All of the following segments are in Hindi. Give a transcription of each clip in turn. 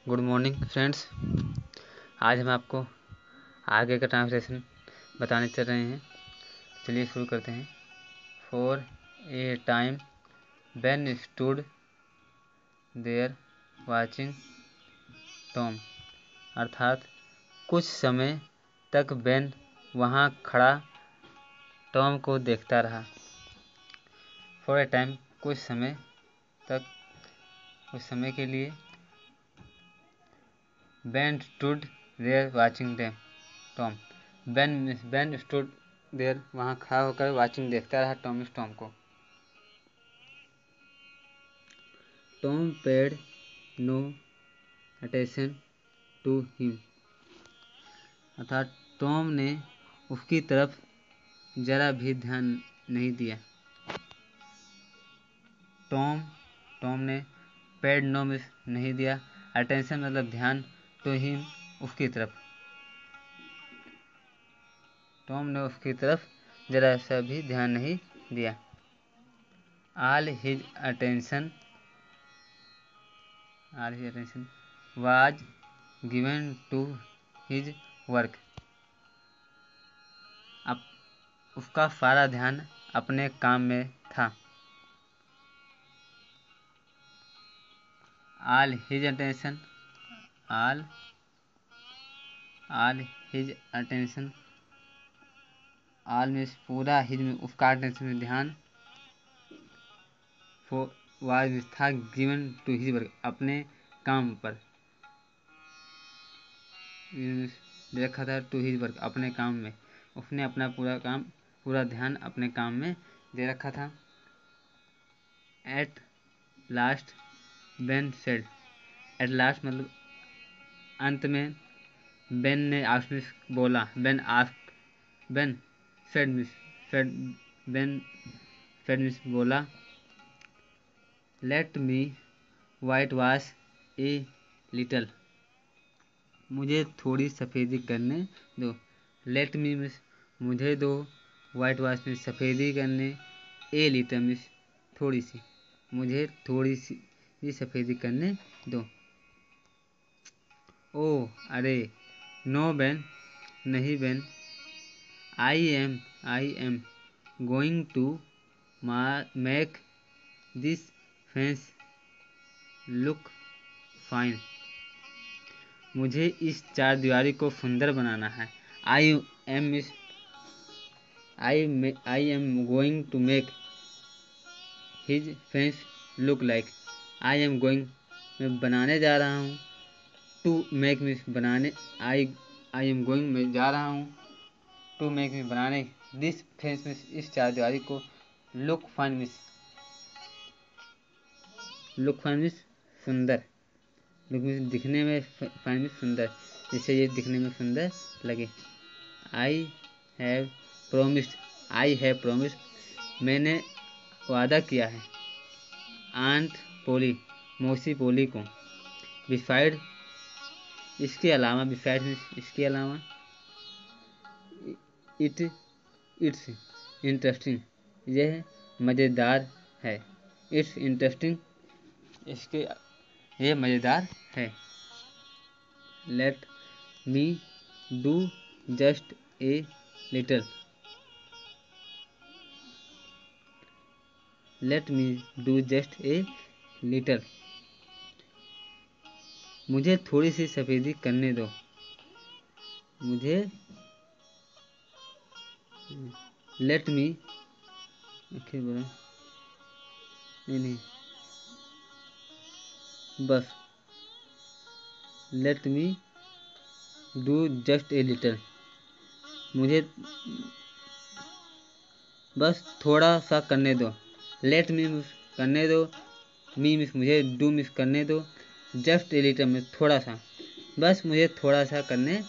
Good morning friends. आज हम आपको आगे का ट्रांसलेशन बताने चल रहे हैं। चलिए शुरू करते हैं। For a time Ben stood there watching Tom, अर्थात कुछ समय तक बेन वहाँ खड़ा टॉम को देखता रहा। फॉर ए टाइम कुछ समय तक, कुछ समय के लिए। Ben stood there watching them. Tom. Ben stood there, वहाँ खड़ा होकर watching देखता रहा टॉम को। Tom paid no attention to him. अर्थात टॉम ने उसकी तरफ जरा भी ध्यान नहीं दिया। टॉम ने पेड नो नहीं दिया, अटेंशन मतलब ध्यान, टू हिम उसकी तरफ। टॉम ने उसकी तरफ जरा सा भी ध्यान नहीं दिया। All his attention was given to his work. अब उसका सारा ध्यान अपने काम में था। All his attention all में पूरा, हिज में उसका अटेंशन में ध्यान, वाज था गिवन टू हिज वर्क अपने काम पर, दे रखा था टू हिज वर्क अपने काम में। उसने अपना पूरा ध्यान अपने काम में दे रखा था। At last Ben said, at last मतलब अंत में, बेन ने आस्क में बोला, बेन सेड बोला, let me white wash a little, मुझे थोड़ी सफ़ेदी करने दो। लेट मी मिस मुझे दो, वाइट वॉश में सफ़ेदी करने, ए लिटल मिस थोड़ी सी, मुझे थोड़ी सी सफ़ेदी करने दो। ओ अरे, नो बेन नहीं Ben, I am going to make this fence look fine, मुझे इस चारदीवारी को सुंदर बनाना है। I am going to make his fence look like, I am going मैं बनाने जा रहा हूँ, टू मेक मिस बनाने, आई एम गोइंग मैं जा रहा हूँ, टू मेक मिस बनाने, दिस फेंस मिस इस चारदीवारी को, लुक फाइन मिस सुंदर, लुक मिस दिखने में, फाइन मिस सुंदर, जिससे ये दिखने में सुंदर लगे। आई हैव प्रोमिस्ड मैंने वादा किया है, आंट पोली मौसी पोली को, बिसाइड इसके अलावा, इसके अलावा, इट्स इंटरेस्टिंग यह मज़ेदार है, इट्स इंटरेस्टिंग इसके यह मज़ेदार है। Let me do just a little, let me do just a little मुझे थोड़ी सी सफ़ेदी करने दो, मुझे लेट मी नहीं बस let me do just a little मुझे बस थोड़ा सा करने दो। लेट मी मिस करने दो, मी मिस मुझे, डू मिस करने दो, जस्ट ए लिटल मिस थोड़ा सा, बस मुझे थोड़ा सा करने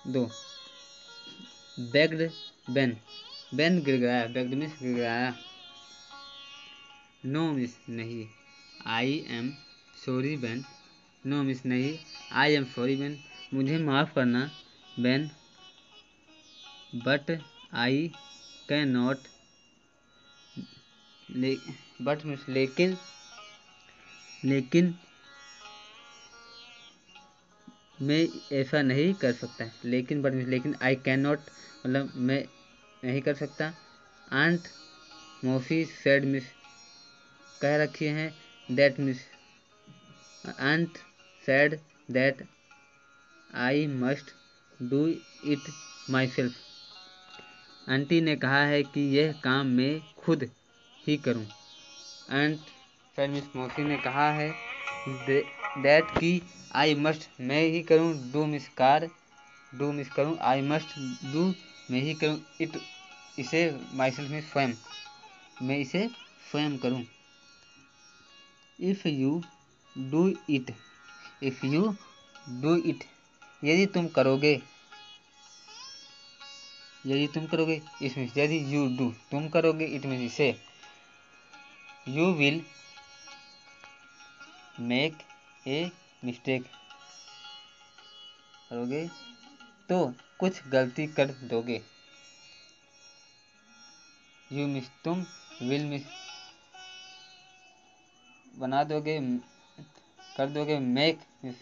दो। बेग्ड बेन गिड़गिड़ाया, बेग्ड मिस गिड़गिड़ाया। नो मिस नहीं, I am sorry Ben, no miss नहीं, आई एम सॉरी बेन मुझे माफ़ करना Ben, but I can not, but miss लेकिन मैं ऐसा नहीं कर सकता, लेकिन आई कैन नॉट मतलब मैं नहीं कर सकता। आंट मौसी सेड मिस कह रखी हैं that means aunt said that I must do it myself. Aunty ने कहा है कि यह काम मैं खुद ही करूं। आंट सेड मिस मौसी ने कहा है दैट कि आई मस्ट मैं ही करूं, डू मिस करूं, आई मस्ट डू मैं ही करूं, इट इसे माई सेल्फ में स्वयं मैं इसे स्वयं करूं। इफ यू डू इट यदि तुम करोगे इसमें यदि यू डू तुम करोगे, इट मीन इसे, you will make a mistake करोगे तो कुछ गलती कर दोगे। यू मिस तुम, विल मिस बना दोगे, कर दोगे, मेक मिस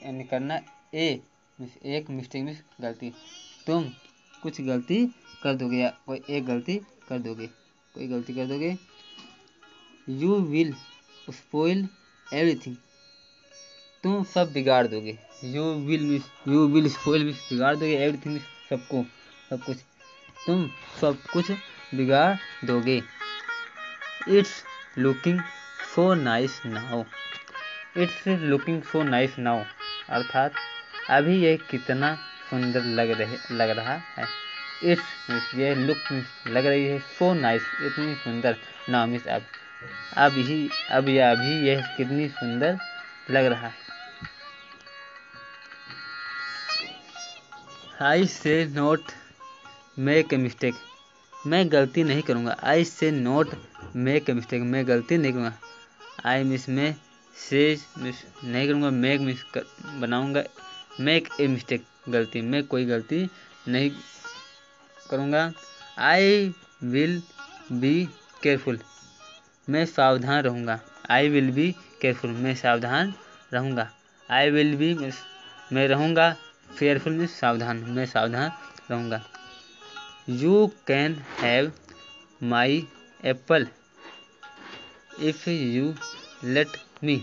यानी करना, ए मिस एक, मिस्टेक मिस गलती, तुम कुछ गलती कर दोगे या कोई एक गलती कर दोगे, यू विल स्पॉइल एवरीथिंग तुम सब बिगाड़ दोगे, यू विल स्पॉइल मिस बिगाड़ दोगे, एवरीथिंग मिस सब कुछ तुम सब कुछ बिगाड़ दोगे। It's looking so nice now अर्थात अभी यह कितना सुंदर लग रहा है। इट्स ये लुक लग रही है, सो नाइस इतनी सुंदर, नाउ मिस अभी यह कितनी सुंदर लग रहा है। आई से नॉट मेक ए मिस्टेक मैं गलती नहीं करूँगा। आई से नॉट मेक ए मिस्टेक मैं गलती नहीं करूँगा। आई मिस में से मिस नहीं करूँगा, मेक मिस बनाऊँगा, मेक ए मिस्टेक गलती मैं कोई गलती नहीं करूँगा। आई विल बी केयरफुल मैं सावधान रहूँगा। आई विल बी केयरफुल मैं सावधान रहूँगा। आई विल बी मैं रहूँगा, केयरफुल में सावधान मैं सावधान रहूँगा। You can have my Apple if you let me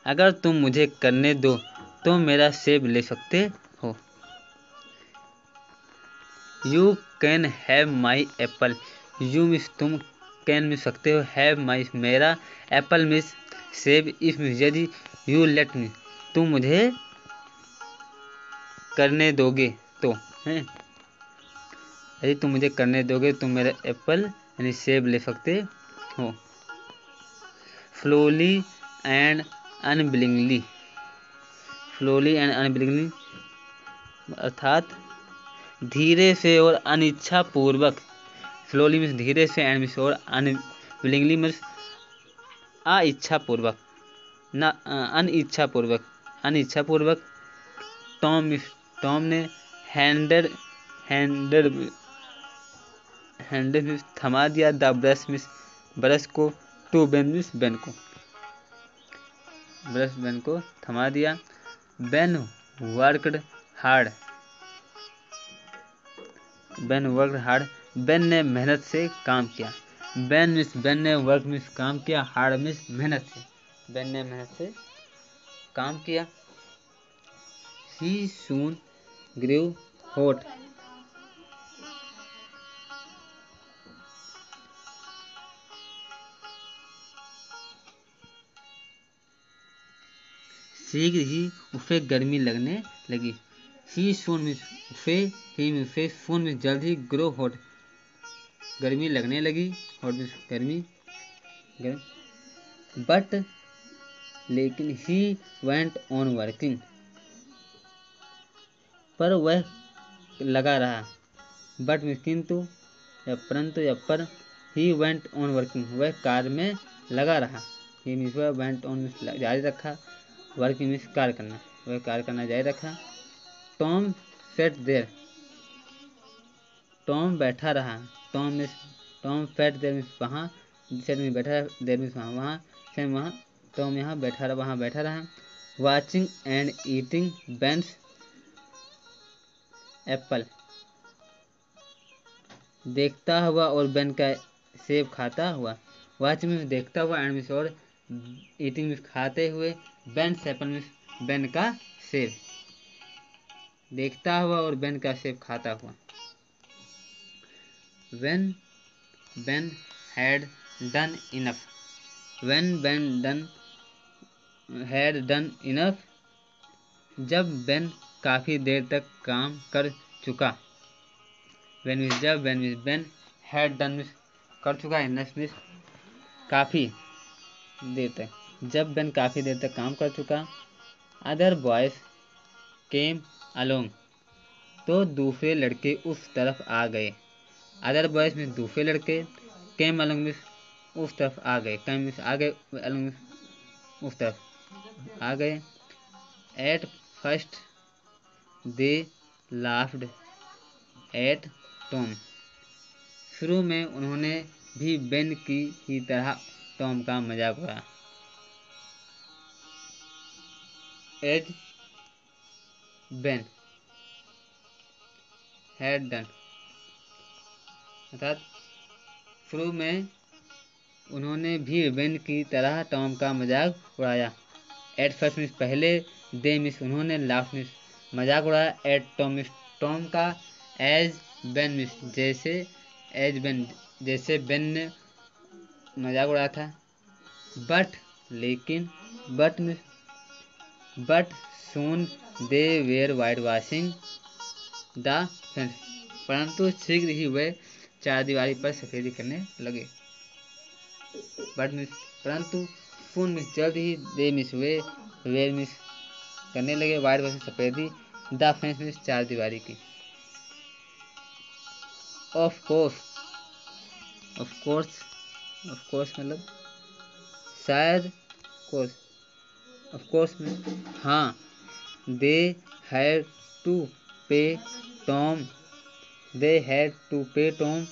अगर तुम मुझे करने दो तो मेरा सेब ले सकते हो। You can have my Apple you miss तुम, कैन मिस सकते हो, हैव माई मेरा, एप्पल मिस सेब, इफ मिस यदि, यू लेट मी तुम मुझे करने दोगे तो हैं, यदि तुम मुझे करने दोगे तुम मेरा एप्पल यानी सेब ले सकते हो। स्लोली एंड अनविलिंगली अर्थात धीरे से और अनिच्छा पूर्वक, स्लोली मीन्स धीरे से, एंड मीन्स और, अनविलिंगली मीन्स अनिच्छा पूर्वक, टॉम ने हैंडेड मीन्स थमा दिया, द ब्रश को, टू बेन मीन्स बेन को थमा दिया। बेन वर्कड हार्ड बेन ने मेहनत से काम किया। बेन ने वर्क मिस काम किया, हार्ड मिस मेहनत से, बेन ने मेहनत से काम किया। ही सून ग्रू हॉट शीघ्र ही उसे गर्मी लगने लगी। ही सून मिस उसे सून मिस जल्द ही, ग्रो हॉट गर्मी लगने लगी, हॉट मिस गर्मी, बट लेकिन ही वेंट ऑन वर्किंग पर वह लगा रहा, बट मिस किंतु या परंतु या पर, ही वेंट ऑन वर्किंग वह कार्य में लगा रहा, ही मिस वह वेंट ऑन मिस जारी रखा, वर्किंग मिस कार्य करना वह कार्य करना जारी रखा। टॉम सेट देयर टॉम बैठा रहा, टॉम सेट देयर मिस वहाँ, सेट में बैठा, देयर मिस वहाँ सैम वहाँ टॉम यहाँ वहाँ बैठा रहा। वाचिंग एंड ईटिंग बेन्स एप्पल, देखता हुआ और बेन का सेब खाता हुआ। वाचिंग मीन्स देखता हुआ, एंड मीन्स और, ईटिंग मीन्स खाते हुए, बेन्स एप्पल मीन्स बेन का सेब, देखता हुआ और बेन का सेब खाता हुआ। When Ben had done enough, when Ben had done enough, जब बेन काफ़ी देर तक काम कर चुका। when मीन्स जब, when means Ben, had done means कर चुका, enough मीन्स काफ़ी देर तक, जब बेन काफ़ी देर तक काम कर चुका। अदर बॉयज केम अलोंग, तो दूसरे लड़के उस तरफ आ गए। अदर बॉयज मीन्स दूसरे लड़के, केम अलोंग मीन्स उस तरफ आ गए, केम मीन्स आ गए, अलोंग मीन्स उस तरफ आ गए। At first they laughed eight Tom, शुरू में उन्होंने भी बेन की ही तरह टॉम का मजाक उड़ाया। एज बेन हैड डन, अर्थात शुरू में उन्होंने भी बेन की तरह टॉम का मजाक उड़ाया। एट फर्स्ट मीन्स पहले, दे मीन्स उन्होंने, लाफ मीन्स मजाक उड़ाया, एट टॉम मीन्स टॉम का, एज बेन मीन्स जैसे, एज बेन जैसे बेन ने मजाक उड़ाया था। बट लेकिन, but means but soon they wear white washing the fence, परंतु शीघ्र ही वे चारदीवारी पर सफेदी करने लगे। बट मीन्स परंतु, सून मीन्स जल्द ही, दे मीन्स वे, वेयर मीन्स करने लगे, वाइट वॉशिंग सफेदी, द फेंस मीन्स चारदीवारी की। Of course, of course, of course मतलब शायद, कोर्स, ऑफ कोर्स में हाँ। They had to pay Tom, they had to pay Tom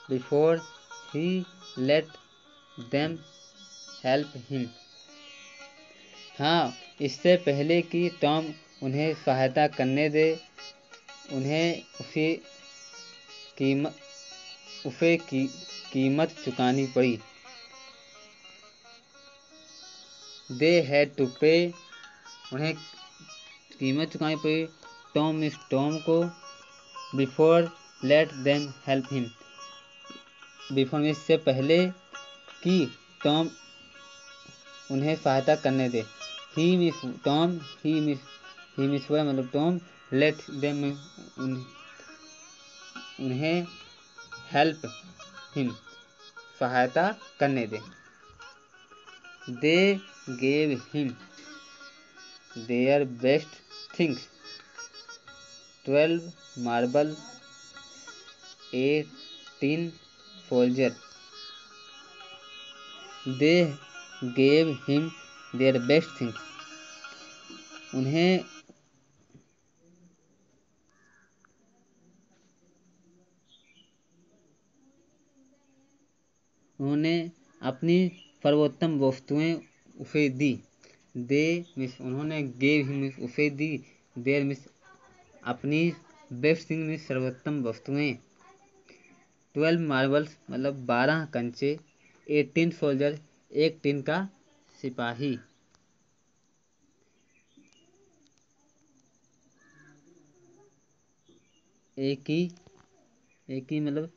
before he let them help him, हाँ इससे पहले कि टॉम उन्हें सहायता करने दे, उन्हें उसे कीमत चुकानी पड़ी। दे हैड टू पे, उन्हें कीमत चुकानी पड़ी, टॉम मीन्स टॉम को, before let them help him, before means से पहले कि टॉम उन्हें सहायता करने दे। He means Tom, he means वह मतलब टॉम, लेट देम उन्हें, हेल्प हिम सहायता करने दे। They gave him their best things, 12 marble, a tin soldier, they gave him their best things, उन्होंने अपनी सर्वोत्तम वस्तुएं उसे दी। दे मिस उन्होंने, गेव हिम मिस उसे दी, देयर मिस अपनी, बेस्ट थिंग मिस सर्वोत्तम वस्तुएं। 12 मार्बल्स मतलब 12 कंचे, 18 सोल्जर एक टीन का सिपाही। एक ही मतलब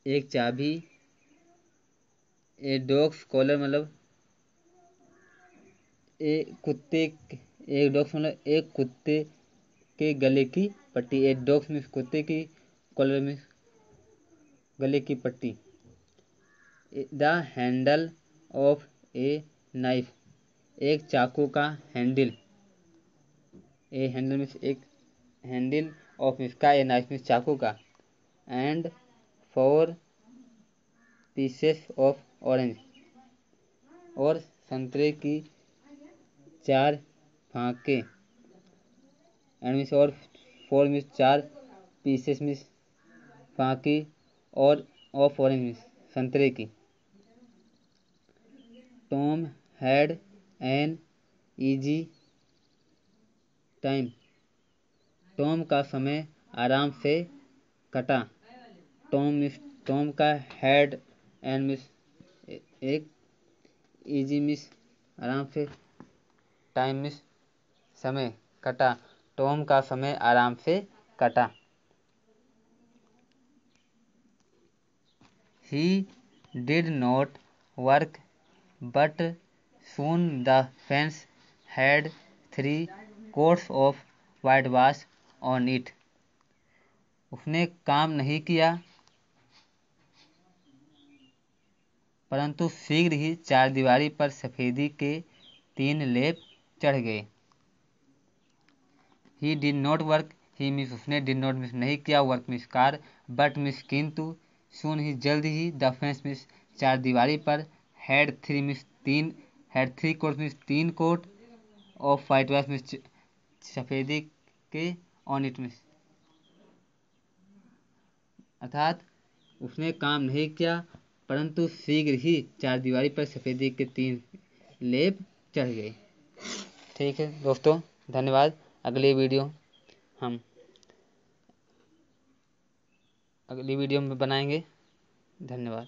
एक चाबी। ए डॉग्स कॉलर मतलब एक डॉग्स मतलब एक कुत्ते के गले की पट्टी। ए डॉग्स मीन्स कुत्ते की, कॉलर मीन्स गले की पट्टी। The handle of a knife एक चाकू का हैंडल। ए हैंडल मीन्स एक हैंडल, ऑफ मीन्स का, ए नाइफ मीन्स चाकू का। एंड 4 पीसेस ऑफ ऑरेंज और संतरे की 4 फांके। एंड मीन्स और 4 मीन्स 4, पीसेस मीन्स फांकी, और ऑफ ऑरेंज मीन्स संतरे की। Tom had an easy time. Tom का समय आराम से कटा। टॉम का हैड एन मिस एक, ईजी मिस आराम से, टाइम मिस समय कटा। टॉम का समय आराम से कटा। He did not work, but soon the fence had 3 coats of whitewash on it. उसने काम नहीं किया, परंतु शीघ्र ही चारदीवारी पर सफेदी के 3 लेप चढ़ गए। He did not work, he miss उसने, did not मिस नहीं किया, वर्क मिस कार्य, बट मिस किंतु, सुन ही जल्द ही, द फेंस मिस चारदीवारी पर, had 3 means 3, had 3 coat means 3 coat, of whitewash means सफेदी के, ऑन इट मिस, अर्थात उसने काम नहीं किया, परंतु शीघ्र ही चारदीवारी पर सफेदी के 3 लेप चढ़ गए। ठीक है दोस्तों, धन्यवाद। अगली वीडियो में बनाएंगे। धन्यवाद।